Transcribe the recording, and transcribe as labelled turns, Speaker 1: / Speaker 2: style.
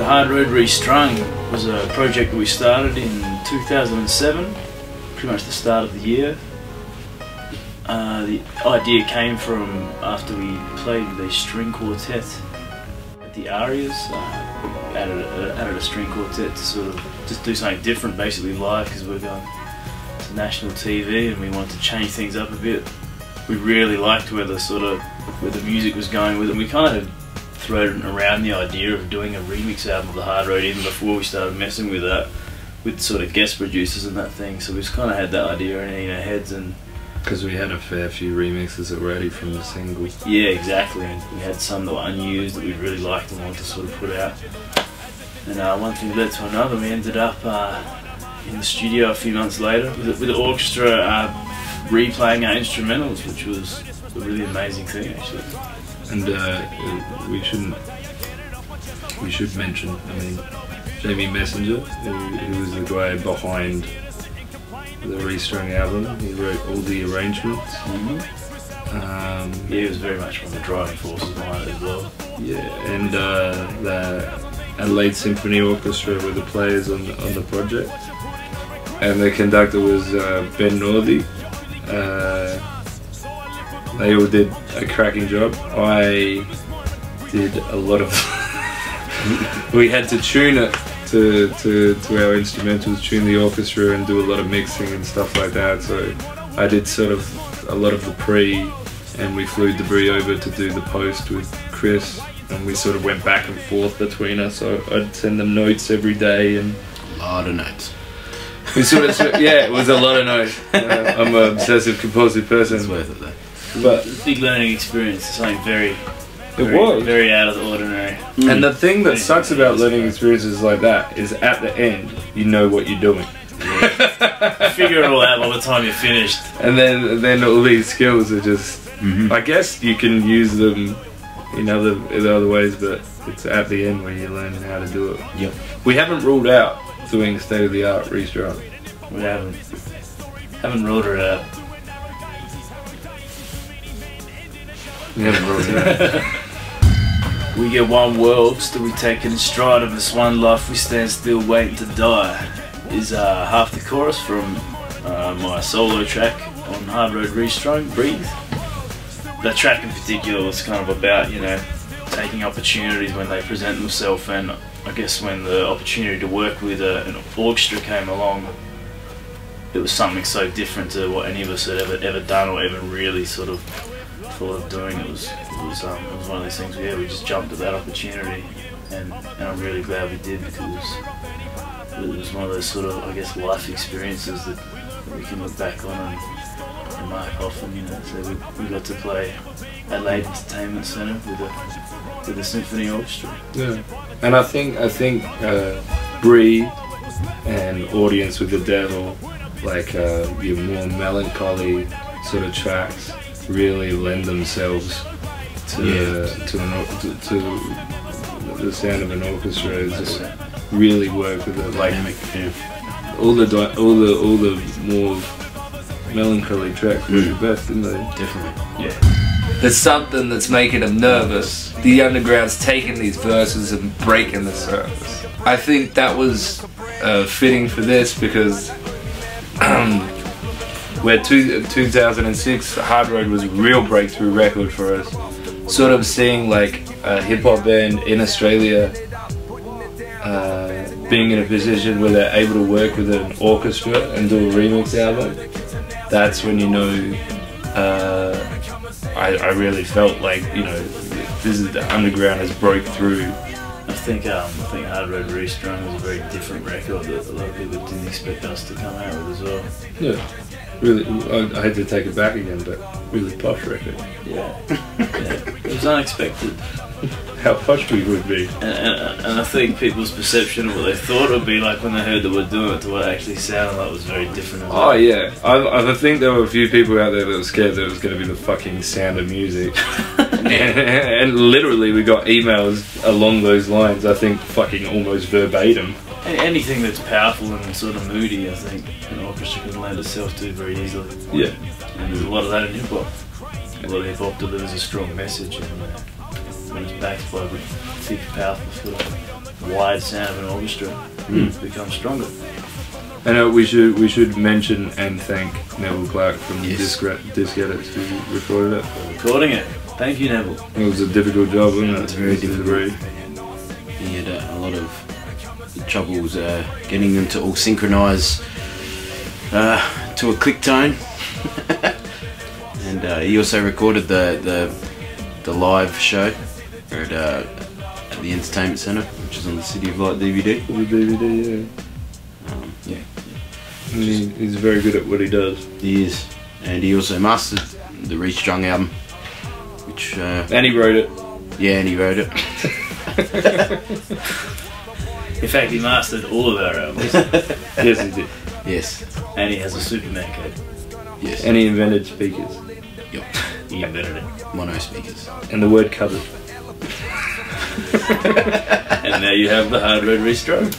Speaker 1: Hard Road Restrung was a project that we started in 2007, pretty much the start of the year. The idea came from after we played with a string quartet at the Arias. We added a string quartet to sort of just do something different, basically live, because we're going to national TV and we wanted to change things up a bit. We really liked where the music was going with it. We kind of thrown around the idea of doing a remix album of the Hard Road even before we started messing with that, with sort of guest producers and that thing. So we just kind of had that idea in our heads, and
Speaker 2: because we had a fair few remixes already from the single.
Speaker 1: Yeah, exactly. And we had some that were unused that we really liked and wanted to sort of put out. And one thing led to another. We ended up in the studio a few months later with the orchestra replaying our instrumentals, which was a really amazing thing, actually.
Speaker 2: And we should mention, I mean, Jamie Messenger, who was the guy behind the Restrung album. He wrote all the arrangements.
Speaker 1: Yeah, he was very much one of the driving forces behind it as well.
Speaker 2: Yeah, and the Adelaide Symphony Orchestra were the players on the project, and the conductor was Ben Northey. They all did a cracking job. I did a lot of we had to tune it to our instrumentals, tune the orchestra and do a lot of mixing and stuff like that. So I did sort of a lot of the pre, and we flew debris over to do the post with Chris, and we sort of went back and forth between us. So I'd send them notes every day, and
Speaker 3: a lot of notes.
Speaker 2: We sort of, yeah, it was a lot of notes. I'm an obsessive compulsive person.
Speaker 3: It's worth it though.
Speaker 1: But big learning experience, something very out of the ordinary.
Speaker 2: And the thing that sucks about learning experiences like that is at the end, you know what you're doing.
Speaker 1: Yeah. Figure it all out by the time you're finished.
Speaker 2: And then all these skills are just, I guess you can use them in other ways, but it's at the end where you learn how to do it.
Speaker 3: Yep.
Speaker 2: We haven't ruled out doing state-of-the-art Restrung.
Speaker 1: We haven't ruled it out.
Speaker 2: We haven't ruled it out.
Speaker 1: We get one world, still we take it in stride of this one life, we stand still waiting to die, is half the chorus from my solo track on Hard Road Restrung, Breathe. That track in particular was kind of about, you know, taking opportunities when they present themselves, and I guess when the opportunity to work with an orchestra came along, it was something so different to what any of us had ever done or even really sort of thought of doing. It was one of those things where we just jumped at that opportunity, and I'm really glad we did, because it was one of those sort of, I guess, life experiences that we can look back on and mark off. And, you know, so we got to play Adelaide Entertainment Centre with the symphony orchestra.
Speaker 2: Yeah, and I think Breathe and Audience with the Devil, like your more melancholy sort of tracks, really lend themselves to the sound of an orchestra. It's really work with it. Like all the more melancholy tracks were the best, didn't they?
Speaker 3: Definitely.
Speaker 1: Yeah.
Speaker 4: There's something that's making them nervous. The underground's taking these verses and breaking the surface. I think that was fitting for this, because where 2006 Hard Road was a real breakthrough record for us. Sort of seeing like a hip hop band in Australia being in a position where they're able to work with an orchestra and do a remix album. That's when, you know, I really felt like, you know, this is the underground has broke through.
Speaker 1: I think Hard Road Restrung was a very different record that a lot of people didn't expect us to come out with as well.
Speaker 2: Yeah, really. I had to take it back again, but really posh record.
Speaker 1: Yeah, yeah. It was unexpected.
Speaker 2: How posh we would be.
Speaker 1: And I think people's perception of what they thought it would be like when they heard that we're doing it to what it actually sounded like was very different as well.
Speaker 2: Oh yeah, I think there were a few people out there that were scared that it was going to be the fucking Sound of Music. and literally we got emails along those lines, I think fucking almost verbatim.
Speaker 1: Anything that's powerful and sort of moody, I think an orchestra can lend itself to very easily.
Speaker 2: Yeah.
Speaker 1: And there's a lot of that in hip hop. A lot of hip hop delivers a strong message, and when it's backed by a thick, powerful sort of wide sound of an orchestra becomes stronger.
Speaker 2: And we should mention and thank Neville Clark from
Speaker 3: Yes.
Speaker 2: Disc Edits who recorded it.
Speaker 1: Recording it. Thank you, Neville.
Speaker 2: It was a difficult job, wasn't it?
Speaker 3: It's very
Speaker 2: To a
Speaker 3: difficult.
Speaker 2: degree.
Speaker 3: He had a lot of troubles getting them to all synchronise to a click tone. And he also recorded the live show at the Entertainment Centre, which is on the City of Light DVD.
Speaker 2: For the DVD,
Speaker 3: Yeah,
Speaker 2: yeah. He's very good at what he does.
Speaker 3: he is. And he also mastered the Restrung album, which
Speaker 2: And he wrote it.
Speaker 3: yeah, and he wrote it.
Speaker 1: In fact, he mastered all of our albums.
Speaker 2: Yes, he did.
Speaker 3: Yes,
Speaker 1: And he has a Superman cape.
Speaker 3: yes.
Speaker 2: And he invented speakers.
Speaker 3: Yep.
Speaker 1: He invented it.
Speaker 3: Mono speakers.
Speaker 2: And the word cupboard.
Speaker 1: And now you have the Hard Road Restrung.